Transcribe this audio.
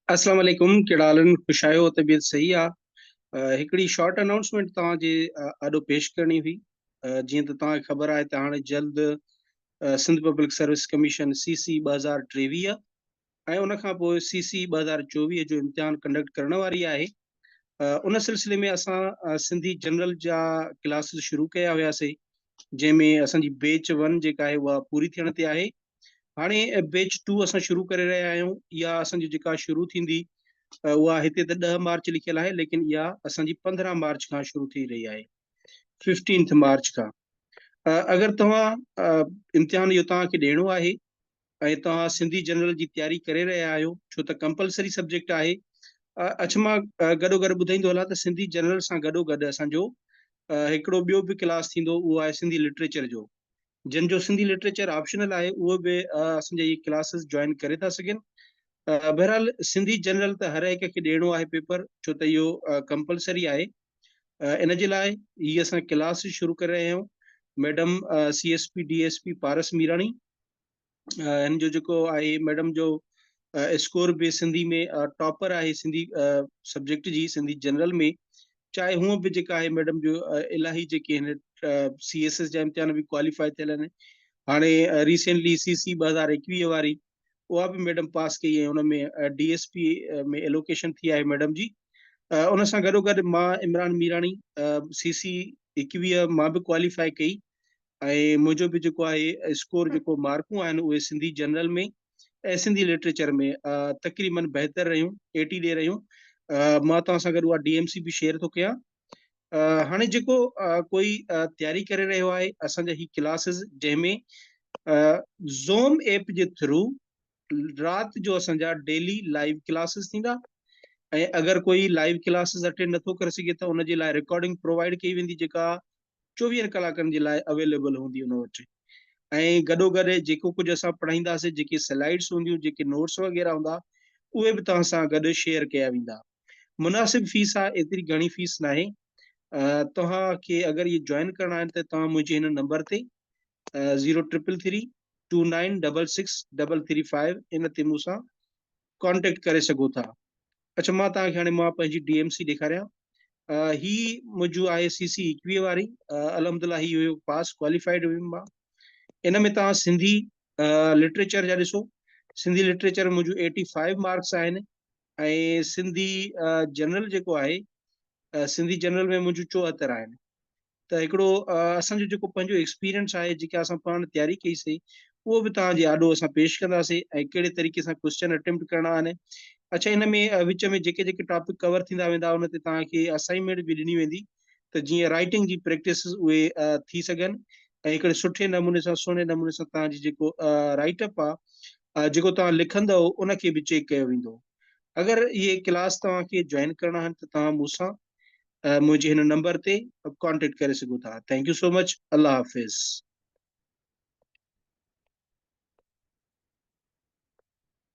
अस्सलाम वालेकुम। कहिड़ा हाल आहिनि? ख़ुशि आहियो? तबियत सही आहे? हिकिड़ी शॉर्ट अनाउंसमेंट तव्हांजे आॾो पेश करणी हुई। जीअं त तव्हांखे ख़बर आहे त हाणे जल्द Sindh public service commission CC 2023 ऐं उन खां पोइ CC 2024 जो इम्तिहान कंडक्ट करण वारी आहे। उन सिलसिले में असां सिंधी जनरल जा क्लासिस शुरू कया हुयासीं, जंहिंमें असांजी बैच 1 जेका आहे उहा पूरी थियण ते आहे। हाणे बैच 2 असां शुरू करे रहिया आहियूं। इहा असांजी जेका शुरू थींदी उहा हिते त 10 मार्च लिखियल आहे, लेकिन इहा असांजी 15 मार्च खां शुरू थी रही आहे, 15 मार्च खां। अगरि तव्हां इम्तिहान इहो तव्हांखे ॾियणो आहे ऐं तव्हां सिंधी जनरल जी तयारी करे रहिया आहियो, छो त कंपलसरी सब्जेक्ट आहे। अच्छा, मां गॾो गॾु ॿुधाईंदो हलां त सिंधी जनरल सां गॾो गॾु असांजो हिकिड़ो ॿियो बि क्लास थींदो, उहो आहे सिंधी लिटरेचर जो। जिन जो सिंधी लिटरेचर ऑप्शनल आहे उहो बि असांजा इहे क्लासिस जॉइन करे था सघनि। बहरहाल सिंधी जनरल त हर हिक खे ॾियणो आहे पेपर, छो त इहो कंपलसरी आहे। इन जे लाइ हीअ असां क्लास शुरू करे रहिया आहियूं। मैडम CSP DSP पारस मीराणी, हिन जो जेको आहे मैडम जो स्कोर बि सिंधी में टॉपर आहे, सिंधी सब्जेक्ट जी, सिंधी जनरल में। चाहे हूअं बि जेका आहे मैडम जो इलाही जेके हिन CSS जा इम्तिहान बि क्वालिफाई थियल आहिनि। हाणे रिसेंटली CC 2021 वारी उहा बि मैडम पास कई ऐं हुन में DSP में एलोकेशन थी आहे मैडम जी। उन सां गॾो मां इमरान मीराणी CC 21 मां बि क्वालिफाई कई ऐं मुंहिंजो बि जेको आहे स्कोर जेको मार्कूं आहिनि उहे सिंधी जनरल में ऐं सिंधी लिटरेचर में तक़रीबन बहितर रहियूं, 80 ॾे रहियूं। मां तव्हां सां गॾु उहा DMC बि शेयर थो कयां। हाणे जेको कोई तयारी करे रहियो आहे, असांजा ही क्लासिस जंहिंमें ज़ूम ऐप जे थ्रू राति जो असांजा डेली लाइव क्लासिस थींदा ऐं अगरि कोई लाइव क्लासिस अटेंड नथो करे सघे त उन जे लाइ रिकॉर्डिंग प्रोवाइड कई वेंदी, जेका 24 कलाकनि जे लाइ अवेलेबल हूंदी उन वटि। ऐं गॾो जेको कुझु असां पढ़ाईंदासीं, जेके स्लाइड्स हूंदियूं, जेके नोट्स वग़ैरह हूंदा, उहे बि तव्हां सां गॾु शेयर कया वेंदा। मुनासिब फीस आहे, एतिरी घणी फीस न आहे। तव्हांखे अगरि इहे जॉइन करणा आहिनि त तव्हां मुंहिंजे हिन नंबर ते 0333296635 इन ते मूं सां कॉन्टेक्ट करे सघो था। अच्छा, मां तव्हांखे हाणे मां पंहिंजी DMC ॾेखारियां। ही मुंहिंजो आहे CC 21 वारी। अलहमदिल्ला ही हुयो पास क्वालिफाइड हुयुमि मां। इन में तव्हां सिंधी लिटरेचर जा ॾिसो, सिंधी लिटरेचर मुंहिंजो 85 मार्क्स आहिनि ऐं सिंधी जनरल जेको आहे, सिंधी जनरल में मुंहिंजो 74 आहिनि। त हिकिड़ो असांजो जेको पंहिंजो एक्सपीरियंस आहे, जेका असां पाण तयारी कईसीं, उहो बि तव्हांजे आॾो असां पेश कंदासीं ऐं कहिड़े तरीक़े सां क्वेश्चन अटेम्प्ट करणा आहिनि। अच्छा, इन में विच में जेके जेके टॉपिक कवर थींदा वेंदा उन ते तव्हांखे असाइनमेंट बि ॾिनी वेंदी, त जीअं राइटिंग जी प्रैक्टिस उहे थी सघनि ऐं हिकिड़े सुठे नमूने सां, सुहिणे नमूने सां तव्हांजी जेको राइटअप आहे, जेको तव्हां लिखंदव, उनखे बि चेक कयो वेंदो। अगरि इहे क्लास तव्हांखे जॉइन करणा आहिनि त तव्हां मूंसां मुझे हिन नंबर ते कांटेक्ट करे सघो था। Thank you so much. अल्लाह हाफिज़।